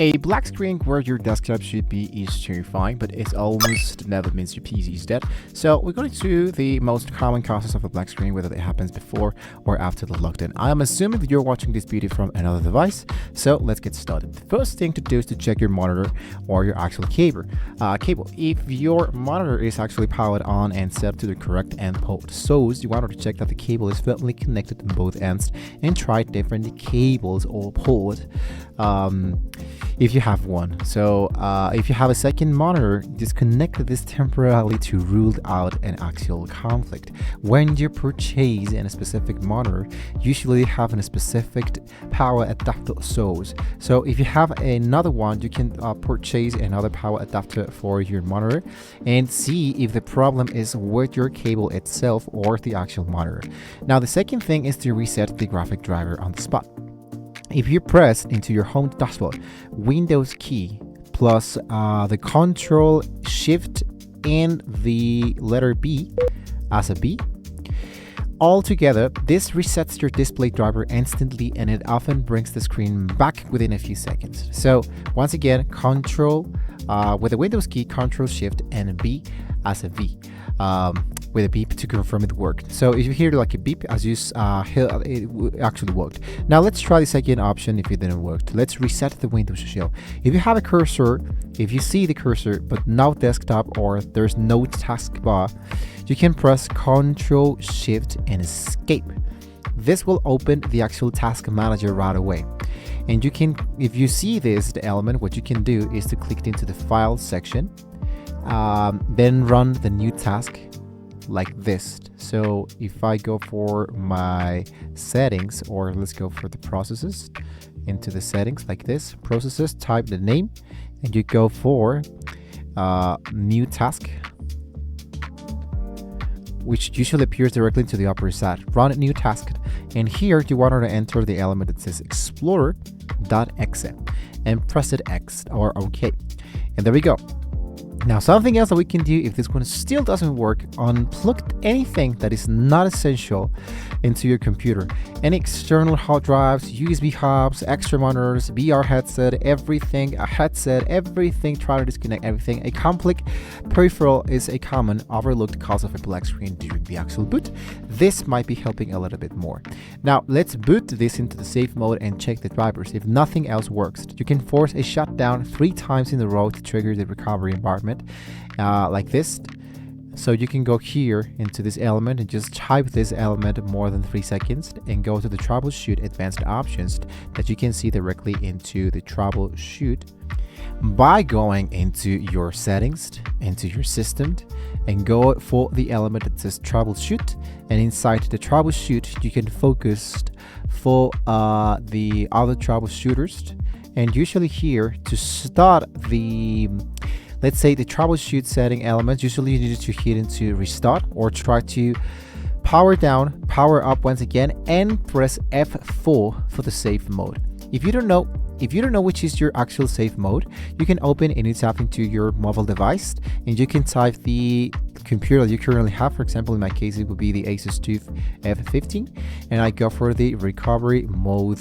A black screen where your desktop should be is terrifying, but it almost never means your PC is dead. So we're going to the most common causes of a black screen, whether it happens before or after the lockdown. I am assuming that you're watching this video from another device, so let's get started. The first thing to do is to check your monitor or your actual cable. If your monitor is actually powered on and set to the correct end port source, you want to check that the cable is firmly connected on both ends and try different cables or port. If you have one. So if you have a second monitor, disconnect this temporarily to rule out an actual conflict. When you purchase a specific monitor, usually have a specific power adapter source. So if you have another one, you can purchase another power adapter for your monitor and see if the problem is with your cable itself or the actual monitor. Now the second thing is to reset the graphic driver on the spot. If you press into your home dashboard, Windows key plus the Control Shift and the letter B as a B, all together, this resets your display driver instantly, and it often brings the screen back within a few seconds. So once again, Control with the Windows key, Control Shift and B as a V. With a beep to confirm it worked. So if you hear like a beep, as you it actually worked. Now let's try the second option. If it didn't work, let's reset the Windows shell. If you have a cursor, if you see the cursor but no desktop or there's no taskbar, you can press Control Shift and Escape. This will open the actual task manager right away. And you can, if you see this element, what you can do is to click into the file section, then run the new task like this. So if I go for my settings, or let's go for the processes, into the settings like this, processes, type the name, and you go for new task, which usually appears directly into the upper side. Run a new task, and here you want to enter the element that says explorer.exe and press it X or OK, and there we go. Now something else that we can do if this one still doesn't work, unplug anything that is not essential into your computer. Any external hard drives, USB hubs, extra monitors, VR headset, everything, a headset, everything, try to disconnect everything. A complete peripheral is a common overlooked cause of a black screen during the actual boot. This might be helping a little bit more. Now let's boot this into the safe mode and check the drivers. If nothing else works, you can force a shutdown 3 times in a row to trigger the recovery environment. Like this. So you can go here into this element and just type this element more than 3 seconds and go to the troubleshoot advanced options that you can see directly into the troubleshoot by going into your settings, into your system, and go for the element that says troubleshoot, and inside the troubleshoot you can focus for the other troubleshooters, and usually here to start the, let's say, the troubleshoot setting elements, usually you need to hit into restart or try to power down, power up once again, and press F4 for the safe mode. If you don't know which is your actual safe mode, you can open any tab into your mobile device and you can type the computer that you currently have. For example, in my case, it would be the Asus TUF F15, and I go for the recovery mode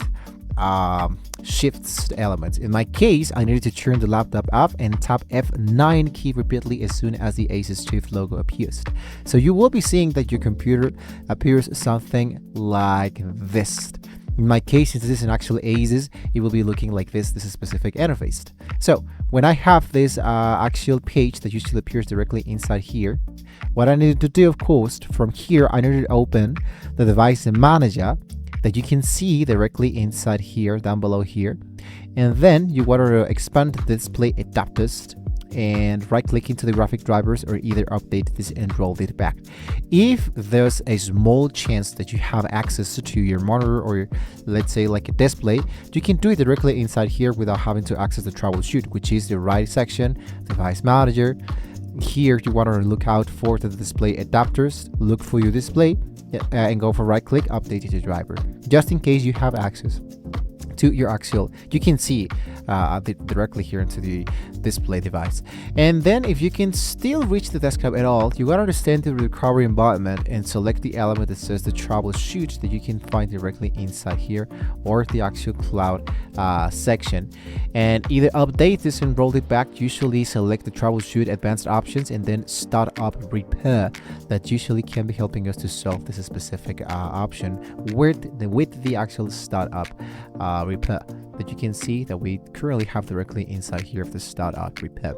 shifts elements. In my case, I needed to turn the laptop off and tap F9 key repeatedly as soon as the Asus TUF logo appears. So you will be seeing that your computer appears something like this. In my case, since this is an actual Asus, it will be looking like this. This is specific interface. So when I have this actual page that usually appears directly inside here, what I needed to do, of course, from here, I needed to open the device manager that you can see directly inside here, down below here, and then you want to expand the display adapters and right click into the graphic drivers, or either update this and roll it back. If there's a small chance that you have access to your monitor, or let's say like a display, you can do it directly inside here without having to access the troubleshoot, which is the right section, device manager. Here you want to look out for the display adapters, look for your display, and go for right click, update the driver, just in case you have access to your actual, you can see directly here into the display device. And then if you can still reach the desktop at all, you gotta understand the recovery embodiment and select the element that says the troubleshoot that you can find directly inside here, or the actual cloud section, and either update this and roll it back. Usually select the troubleshoot advanced options and then start up repair. That usually can be helping us to solve this specific option with the actual startup repair that you can see that we currently have directly inside here of the startup repair.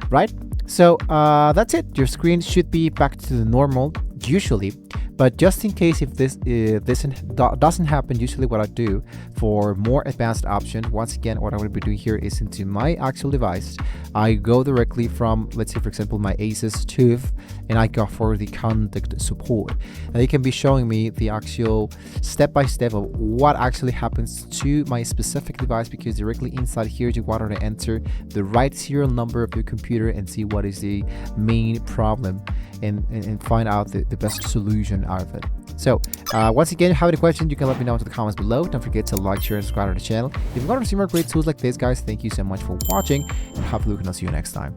Right, so that's it. Your screen should be back to the normal usually, but just in case if this doesn't happen, usually what I do for more advanced option, once again, what I'm going to be doing here is into my actual device, I go directly from, let's say for example, my Asus TUF, and I go for the contact support. Now you can be showing me the actual step-by-step of what actually happens to my specific device, because directly inside here you want to enter the right serial number of your computer and see what is the main problem, and find out the best solution out of it. So once again, if you have any questions, you can let me know in the comments below. Don't forget to like, share, and subscribe to the channel. If you want to see more great tools like this, guys, thank you so much for watching, and hopefully we can see you next time.